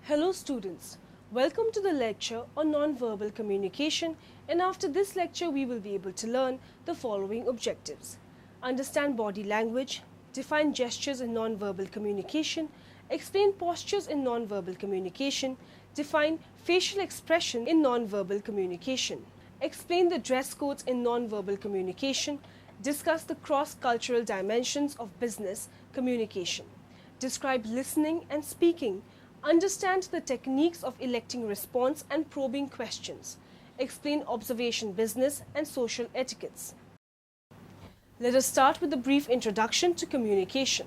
Hello students, welcome to the lecture on nonverbal communication, and after this lecture we will be able to learn the following objectives. Understand body language, define gestures in nonverbal communication, explain postures in nonverbal communication, define facial expression in nonverbal communication, explain the dress codes in nonverbal communication, discuss the cross-cultural dimensions of business communication, describe listening and speaking, understand the techniques of electing response and probing questions, explain observation business and social etiquettes. Let us start with a brief introduction to communication.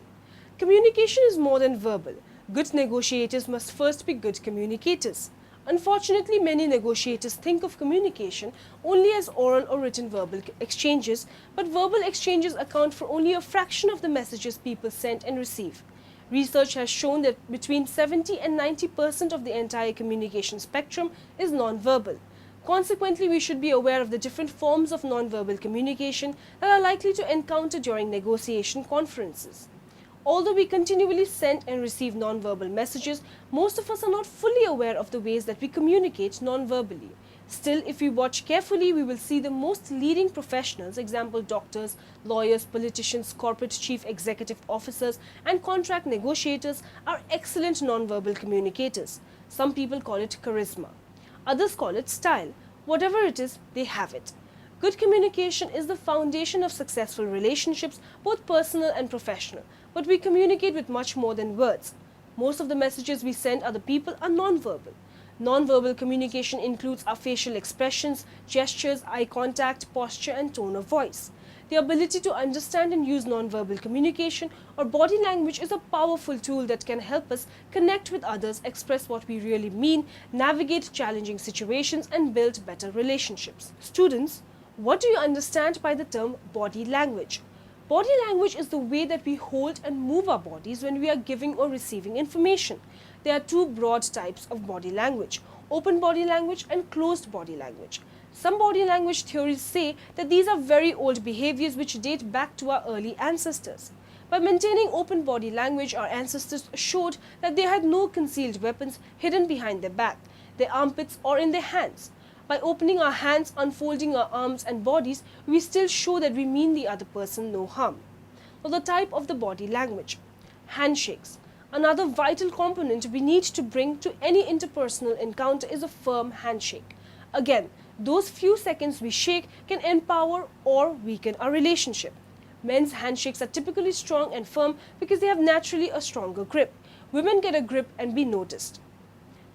Communication is more than verbal. Good negotiators must first be good communicators. Unfortunately, many negotiators think of communication only as oral or written verbal exchanges, but verbal exchanges account for only a fraction of the messages people send and receive. Research has shown that between 70 and 90% of the entire communication spectrum is nonverbal. Consequently, we should be aware of the different forms of nonverbal communication that are likely to encounter during negotiation conferences. Although we continually send and receive nonverbal messages, most of us are not fully aware of the ways that we communicate nonverbally. Still, if we watch carefully, we will see the most leading professionals, example doctors, lawyers, politicians, corporate chief executive officers, and contract negotiators are excellent nonverbal communicators. Some people call it charisma. Others call it style. Whatever it is, they have it. Good communication is the foundation of successful relationships, both personal and professional. But we communicate with much more than words. Most of the messages we send other people are nonverbal. Nonverbal communication includes our facial expressions, gestures, eye contact, posture, and tone of voice. The ability to understand and use nonverbal communication or body language is a powerful tool that can help us connect with others, express what we really mean, navigate challenging situations, and build better relationships. Students, what do you understand by the term body language? Body language is the way that we hold and move our bodies when we are giving or receiving information. There are two broad types of body language: open body language and closed body language. Some body language theories say that these are very old behaviors which date back to our early ancestors. By maintaining open body language, our ancestors showed that they had no concealed weapons hidden behind their back, their armpits, or in their hands. By opening our hands, unfolding our arms and bodies, we still show that we mean the other person no harm. Now, the type of the body language. Handshakes. Another vital component we need to bring to any interpersonal encounter is a firm handshake. Again, those few seconds we shake can empower or weaken our relationship. Men's handshakes are typically strong and firm because they have naturally a stronger grip. Women get a grip and be noticed.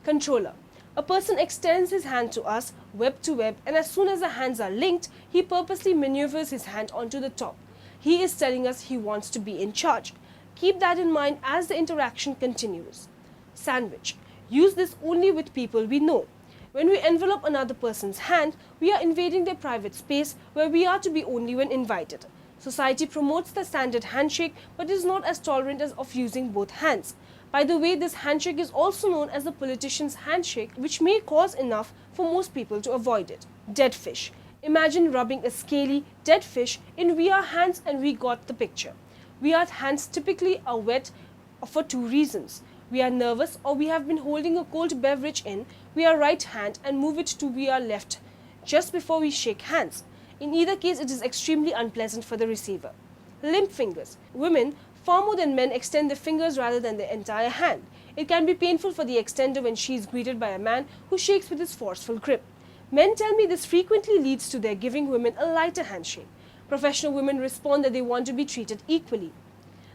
Controller. A person extends his hand to us, web to web, and as soon as the hands are linked, he purposely maneuvers his hand onto the top. He is telling us he wants to be in charge. Keep that in mind as the interaction continues. Sandwich. Use this only with people we know. When we envelop another person's hand, we are invading their private space where we are to be only when invited. Society promotes the standard handshake but is not as tolerant as of using both hands. By the way, this handshake is also known as the politician's handshake, which may cause enough for most people to avoid it. Dead fish. Imagine rubbing a scaly, dead fish in our hands and we got the picture. Our hands typically are wet for two reasons. We are nervous or we have been holding a cold beverage in our right hand and move it to our left just before we shake hands. In either case, it is extremely unpleasant for the receiver. Limp fingers. Women, far more than men, extend their fingers rather than their entire hand. It can be painful for the extender when she is greeted by a man who shakes with his forceful grip. Men tell me this frequently leads to their giving women a lighter handshake. Professional women respond that they want to be treated equally.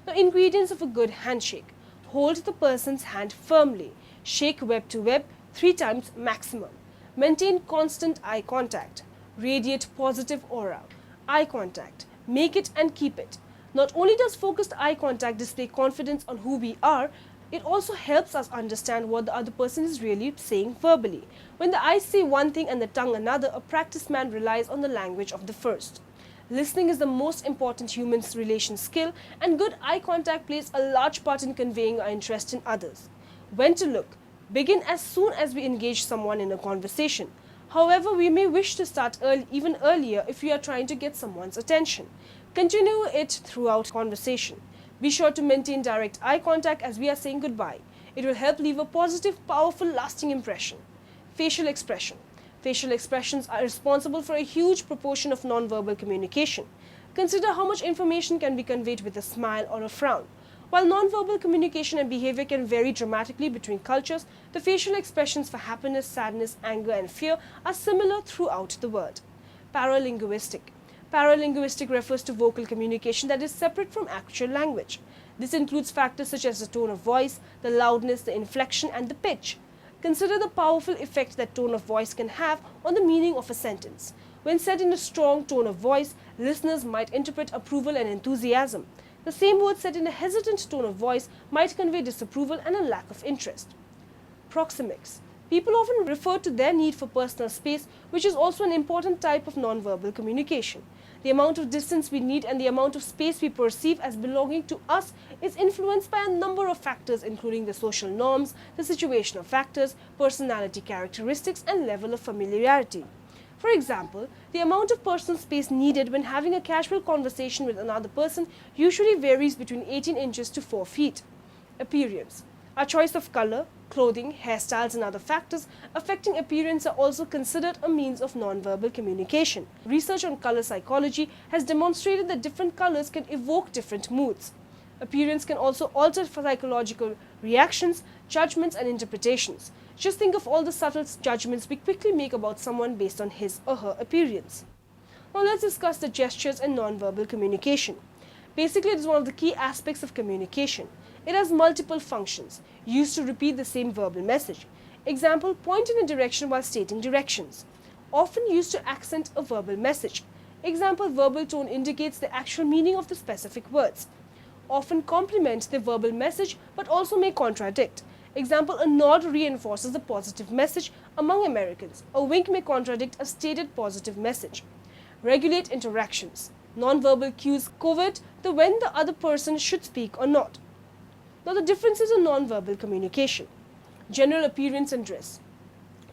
Now, ingredients of a good handshake. Hold the person's hand firmly. Shake web to web 3 times maximum. Maintain constant eye contact. Radiate positive aura. Eye contact. Make it and keep it. Not only does focused eye contact display confidence on who we are, it also helps us understand what the other person is really saying verbally. When the eyes say one thing and the tongue another, a practiced man relies on the language of the first. Listening is the most important human relation skill, and good eye contact plays a large part in conveying our interest in others. When to look. Begin as soon as we engage someone in a conversation. However, we may wish to start even earlier if we are trying to get someone's attention. Continue it throughout conversation. Be sure to maintain direct eye contact as we are saying goodbye. It will help leave a positive, powerful, lasting impression. Facial expression. Facial expressions are responsible for a huge proportion of nonverbal communication. Consider how much information can be conveyed with a smile or a frown. While nonverbal communication and behavior can vary dramatically between cultures, the facial expressions for happiness, sadness, anger, and fear are similar throughout the world. Paralinguistic. Paralinguistic refers to vocal communication that is separate from actual language. This includes factors such as the tone of voice, the loudness, the inflection, and the pitch. Consider the powerful effect that tone of voice can have on the meaning of a sentence. When said in a strong tone of voice, listeners might interpret approval and enthusiasm. The same word said in a hesitant tone of voice might convey disapproval and a lack of interest. Proxemics. People often refer to their need for personal space, which is also an important type of nonverbal communication. The amount of distance we need and the amount of space we perceive as belonging to us is influenced by a number of factors, including the social norms, the situational factors, personality characteristics, and level of familiarity. For example, the amount of personal space needed when having a casual conversation with another person usually varies between 18 inches to 4 feet. Appearance. Our choice of color, clothing, hairstyles, and other factors affecting appearance are also considered a means of nonverbal communication. Research on color psychology has demonstrated that different colors can evoke different moods. Appearance can also alter psychological reactions, judgments, and interpretations. Just think of all the subtle judgments we quickly make about someone based on his or her appearance. Now let's discuss the gestures in nonverbal communication. Basically, it is one of the key aspects of communication. It has multiple functions, used to repeat the same verbal message. Example, point in a direction while stating directions. Often used to accent a verbal message. Example, verbal tone indicates the actual meaning of the specific words. Often complement the verbal message but also may contradict. Example, a nod reinforces the positive message among Americans. A wink may contradict a stated positive message. Regulate interactions. Nonverbal cues covert when the other person should speak or not. Now the differences in nonverbal communication. General appearance and dress.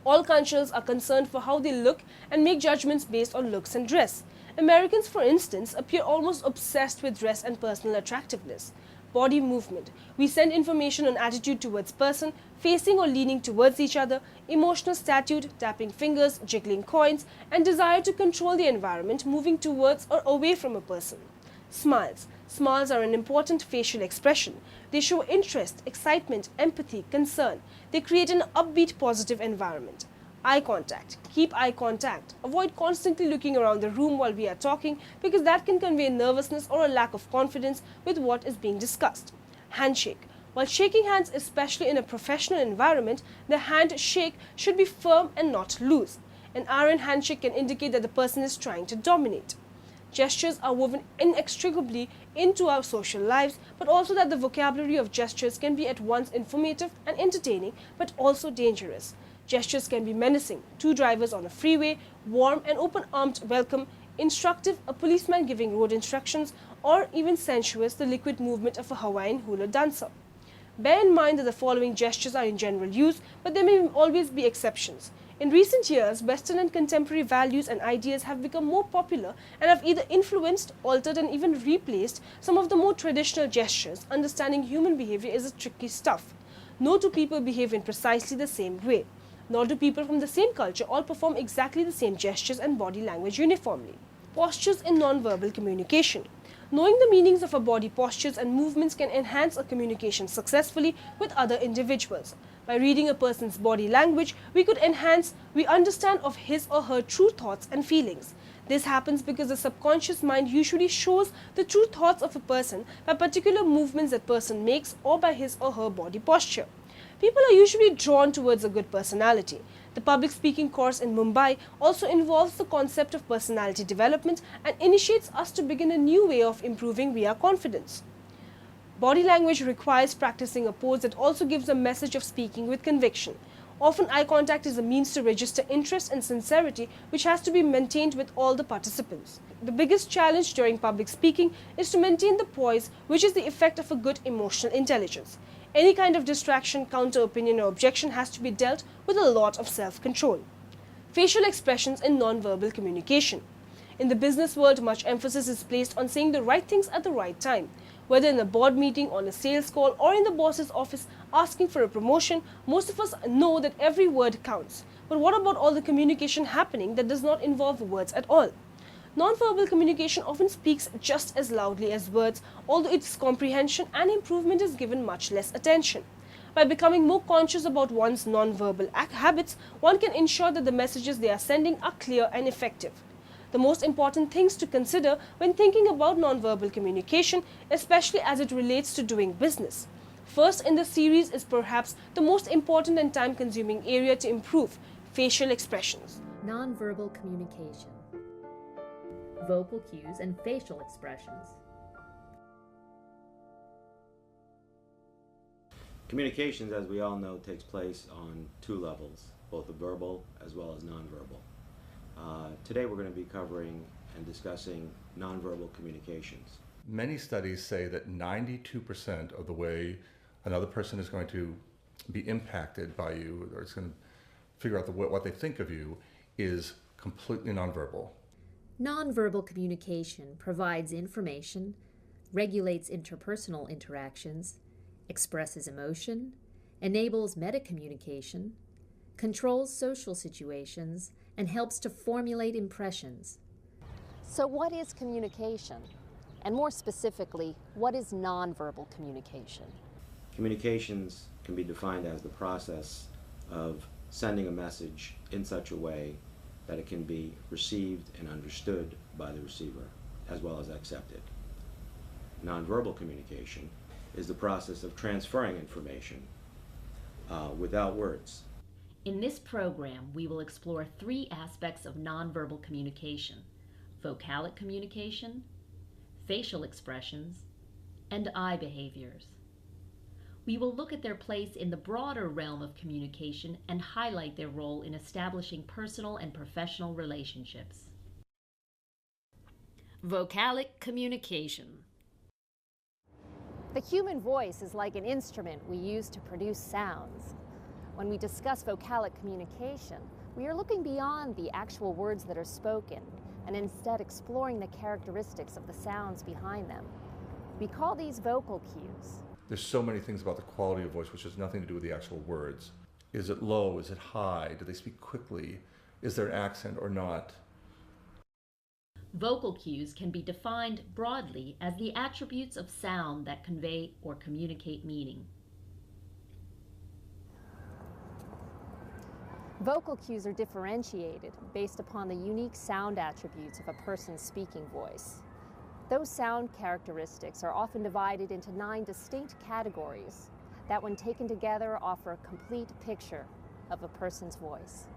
All cultures are concerned for how they look and make judgments based on looks and dress. Americans, for instance, appear almost obsessed with dress and personal attractiveness. Body movement. We send information on attitude towards person, facing or leaning towards each other, emotional attitude, tapping fingers, jiggling coins, and desire to control the environment, moving towards or away from a person. Smiles. Smiles are an important facial expression. They show interest, excitement, empathy, concern. They create an upbeat, positive environment. Eye contact. Keep eye contact. Avoid constantly looking around the room while we are talking because that can convey nervousness or a lack of confidence with what is being discussed. Handshake. While shaking hands, especially in a professional environment, the handshake should be firm and not loose. An iron handshake can indicate that the person is trying to dominate. Gestures are woven inextricably into our social lives, but also that the vocabulary of gestures can be at once informative and entertaining, but also dangerous. Gestures can be menacing, two drivers on a freeway, warm and open-armed welcome, instructive, a policeman giving road instructions, or even sensuous, the liquid movement of a Hawaiian hula dancer. Bear in mind that the following gestures are in general use, but there may always be exceptions. In recent years, Western and contemporary values and ideas have become more popular and have either influenced, altered, and even replaced some of the more traditional gestures. Understanding human behavior is a tricky stuff. No two people behave in precisely the same way. Nor do people from the same culture all perform exactly the same gestures and body language uniformly. Postures in nonverbal communication. Knowing the meanings of our body postures and movements can enhance our communication successfully with other individuals. By reading a person's body language, we understand of his or her true thoughts and feelings. This happens because the subconscious mind usually shows the true thoughts of a person by particular movements that person makes or by his or her body posture. People are usually drawn towards a good personality. The public speaking course in Mumbai also involves the concept of personality development and initiates us to begin a new way of improving via confidence. Body language requires practicing a pose that also gives a message of speaking with conviction. Often eye contact is a means to register interest and sincerity which has to be maintained with all the participants. The biggest challenge during public speaking is to maintain the poise, which is the effect of a good emotional intelligence. Any kind of distraction, counter-opinion or objection has to be dealt with a lot of self-control. Facial expressions in nonverbal communication. In the business world, much emphasis is placed on saying the right things at the right time. Whether in a board meeting, on a sales call, or in the boss's office asking for a promotion, most of us know that every word counts. But what about all the communication happening that does not involve words at all? Nonverbal communication often speaks just as loudly as words, although its comprehension and improvement is given much less attention. By becoming more conscious about one's nonverbal habits, one can ensure that the messages they are sending are clear and effective. The most important things to consider when thinking about nonverbal communication, especially as it relates to doing business. First in the series is perhaps the most important and time-consuming area to improve: facial expressions. Nonverbal communication. Vocal cues and facial expressions. Communications, as we all know, takes place on two levels, both the verbal as well as nonverbal. Today we're going to be covering and discussing nonverbal communications. Many studies say that 92% of the way another person is going to be impacted by you, or it's going to figure out what they think of you, is completely nonverbal. Nonverbal communication provides information, regulates interpersonal interactions, expresses emotion, enables metacommunication, controls social situations, and helps to formulate impressions. So what is communication? And more specifically, what is nonverbal communication? Communications can be defined as the process of sending a message in such a way that it can be received and understood by the receiver, as well as accepted. Nonverbal communication is the process of transferring information without words. In this program, we will explore three aspects of nonverbal communication: vocalic communication, facial expressions, and eye behaviors. We will look at their place in the broader realm of communication and highlight their role in establishing personal and professional relationships. Vocalic communication. The human voice is like an instrument we use to produce sounds. When we discuss vocalic communication, we are looking beyond the actual words that are spoken and instead exploring the characteristics of the sounds behind them. We call these vocal cues. There's so many things about the quality of voice which has nothing to do with the actual words. Is it low? Is it high? Do they speak quickly? Is there an accent or not? Vocal cues can be defined broadly as the attributes of sound that convey or communicate meaning. Vocal cues are differentiated based upon the unique sound attributes of a person's speaking voice. Those sound characteristics are often divided into 9 distinct categories that, when taken together, offer a complete picture of a person's voice.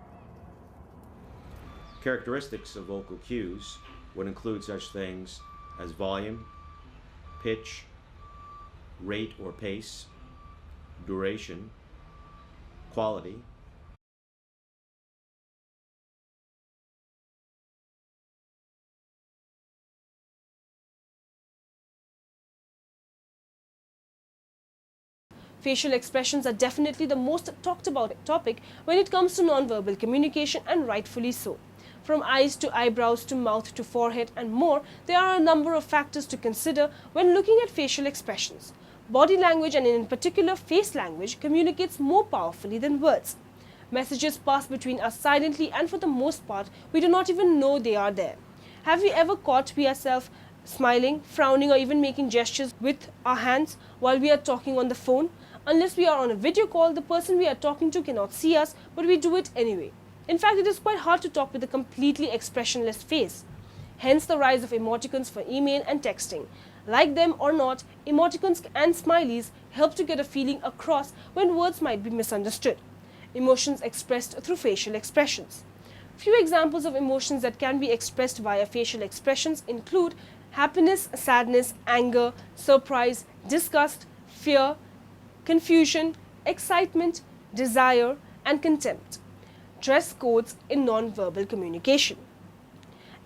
Characteristics of vocal cues would include such things as volume, pitch, rate or pace, duration, quality, Facial expressions are definitely the most talked about topic when it comes to nonverbal communication, and rightfully so. From eyes to eyebrows to mouth to forehead and more, there are a number of factors to consider when looking at facial expressions. Body language, and in particular face language, communicates more powerfully than words. Messages pass between us silently, and for the most part, we do not even know they are there. Have we ever caught ourselves smiling, frowning, or even making gestures with our hands while we are talking on the phone? Unless we are on a video call, the person we are talking to cannot see us, but we do it anyway. In fact, it is quite hard to talk with a completely expressionless face. Hence the rise of emoticons for email and texting. Like them or not, emoticons and smileys help to get a feeling across when words might be misunderstood. Emotions expressed through facial expressions. Few examples of emotions that can be expressed via facial expressions include happiness, sadness, anger, surprise, disgust, fear, confusion, excitement, desire, and contempt. Dress codes in nonverbal communication.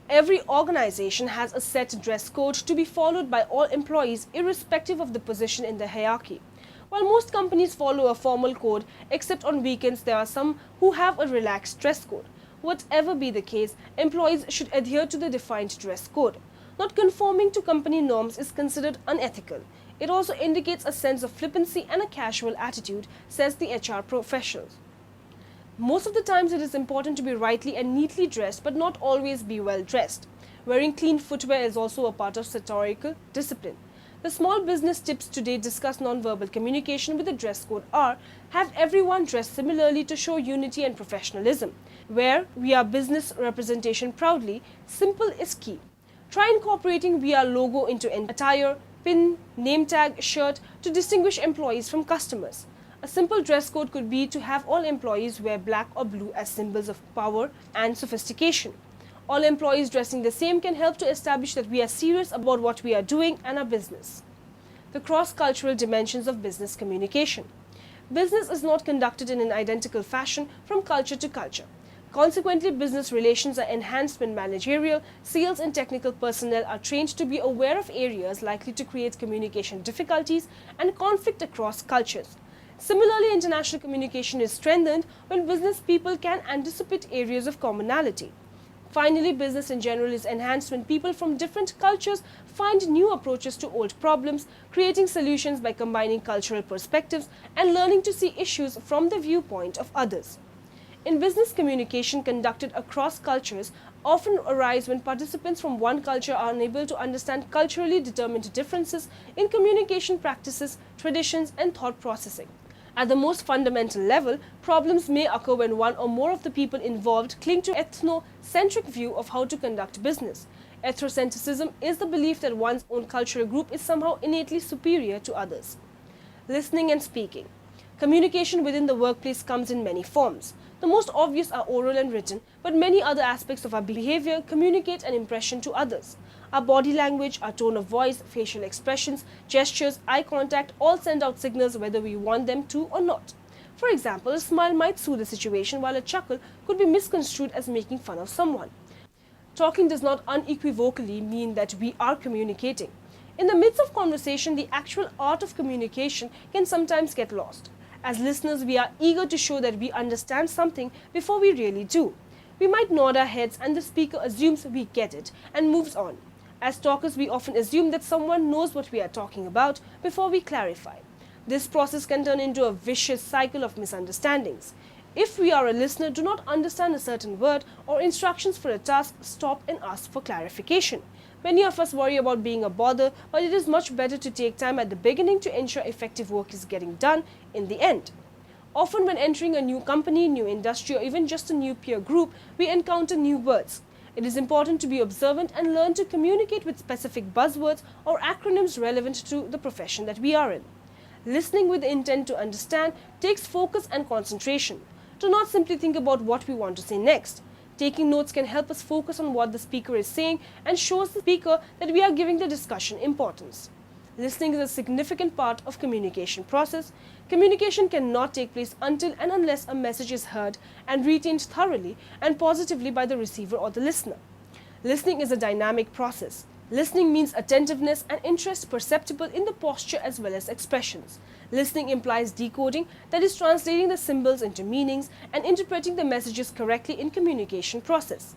Every organization has a set dress code to be followed by all employees irrespective of the position in the hierarchy. While most companies follow a formal code, except on weekends there are some who have a relaxed dress code. Whatever be the case, employees should adhere to the defined dress code. Not conforming to company norms is considered unethical. It also indicates a sense of flippancy and a casual attitude, says the HR professional. Most of the times it is important to be rightly and neatly dressed, but not always be well dressed. Wearing clean footwear is also a part of satirical discipline. The small business tips today discuss non-verbal communication with the dress code are: have everyone dress similarly to show unity and professionalism. Wear "We Are Business" representation proudly. Simple is key. Try incorporating "We Are" logo into attire, pin, name tag, shirt to distinguish employees from customers. A simple dress code could be to have all employees wear black or blue as symbols of power and sophistication. All employees dressing the same can help to establish that we are serious about what we are doing and our business. The cross-cultural dimensions of business communication. Business is not conducted in an identical fashion from culture to culture. Consequently, business relations are enhanced when managerial, sales and technical personnel are trained to be aware of areas likely to create communication difficulties and conflict across cultures. Similarly, international communication is strengthened when business people can anticipate areas of commonality. Finally, business in general is enhanced when people from different cultures find new approaches to old problems, creating solutions by combining cultural perspectives and learning to see issues from the viewpoint of others. In business, communication conducted across cultures often arise when participants from one culture are unable to understand culturally determined differences in communication practices, traditions, and thought processing. At the most fundamental level, problems may occur when one or more of the people involved cling to an ethnocentric view of how to conduct business. Ethnocentrism is the belief that one's own cultural group is somehow innately superior to others. Listening and speaking. Communication within the workplace comes in many forms. The most obvious are oral and written, but many other aspects of our behavior communicate an impression to others. Our body language, our tone of voice, facial expressions, gestures, eye contact all send out signals whether we want them to or not. For example, a smile might soothe a situation while a chuckle could be misconstrued as making fun of someone. Talking does not unequivocally mean that we are communicating. In the midst of conversation, the actual art of communication can sometimes get lost. As listeners, we are eager to show that we understand something before we really do. We might nod our heads and the speaker assumes we get it and moves on. As talkers, we often assume that someone knows what we are talking about before we clarify. This process can turn into a vicious cycle of misunderstandings. If we are a listener, do not understand a certain word or instructions for a task, stop and ask for clarification. Many of us worry about being a bother, but it is much better to take time at the beginning to ensure effective work is getting done in the end. Often when entering a new company, new industry, or even just a new peer group, we encounter new words. It is important to be observant and learn to communicate with specific buzzwords or acronyms relevant to the profession that we are in. Listening with the intent to understand takes focus and concentration. Do not simply think about what we want to say next. Taking notes can help us focus on what the speaker is saying and shows the speaker that we are giving the discussion importance. Listening is a significant part of communication process. Communication cannot take place until and unless a message is heard and retained thoroughly and positively by the receiver or the listener. Listening is a dynamic process. Listening means attentiveness and interest perceptible in the posture as well as expressions. Listening implies decoding, that is translating the symbols into meanings and interpreting the messages correctly in communication process.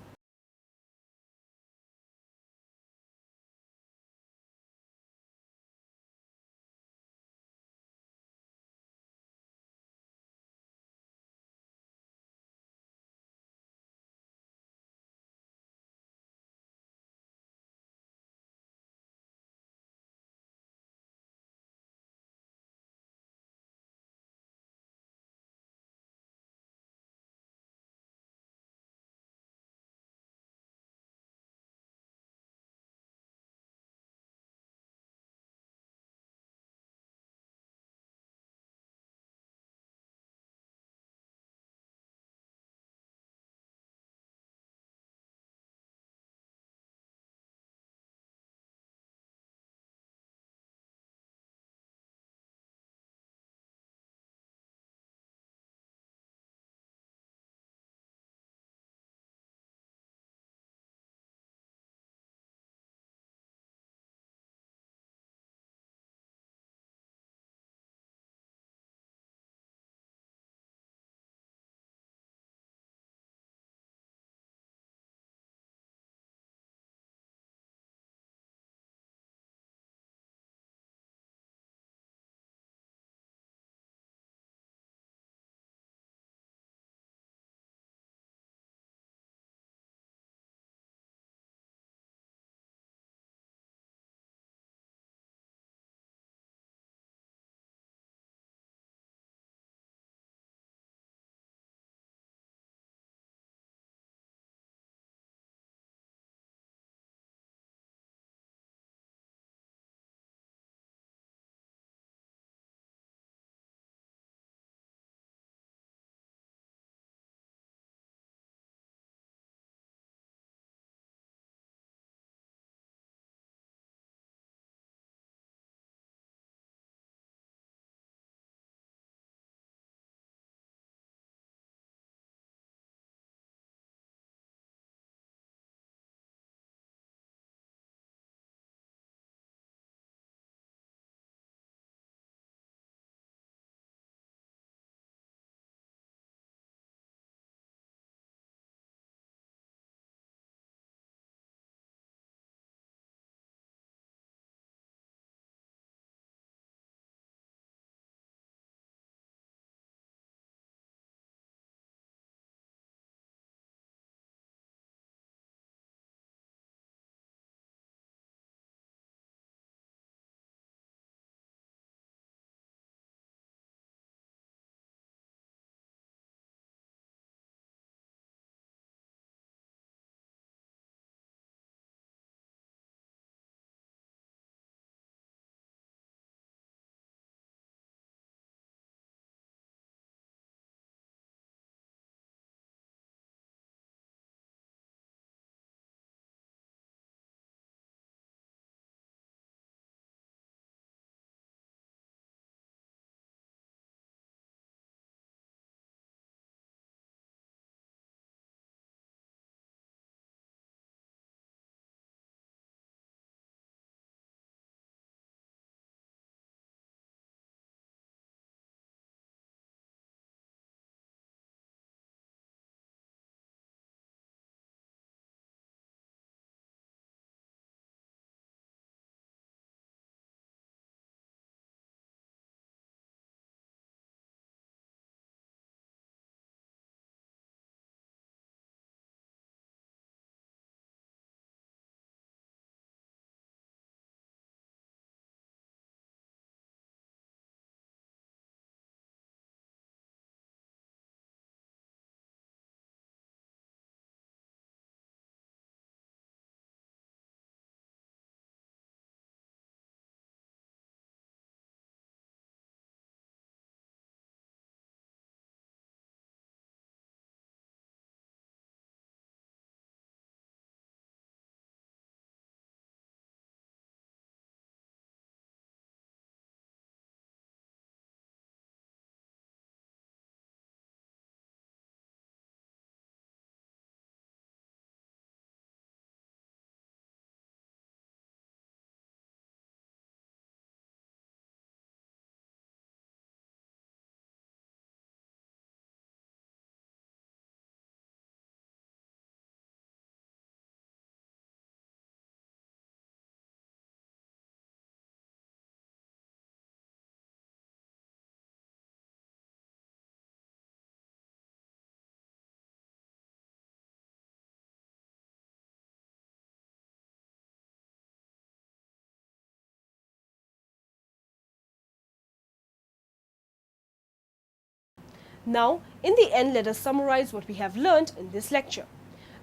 Now, in the end, let us summarize what we have learned in this lecture.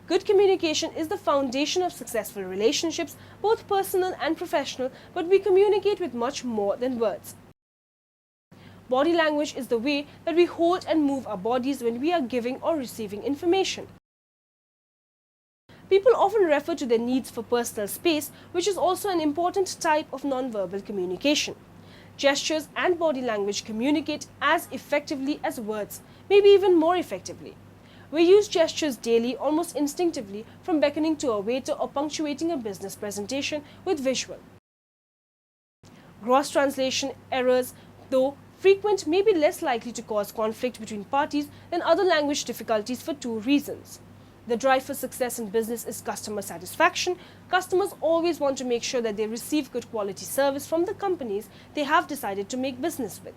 Good communication is the foundation of successful relationships, both personal and professional, but we communicate with much more than words. Body language is the way that we hold and move our bodies when we are giving or receiving information. People often refer to their needs for personal space, which is also an important type of nonverbal communication. Gestures and body language communicate as effectively as words, maybe even more effectively. We use gestures daily, almost instinctively, from beckoning to a waiter or punctuating a business presentation with visual. Gross translation errors, though frequent, may be less likely to cause conflict between parties than other language difficulties for two reasons. The drive for success in business is customer satisfaction. Customers always want to make sure that they receive good quality service from the companies they have decided to make business with.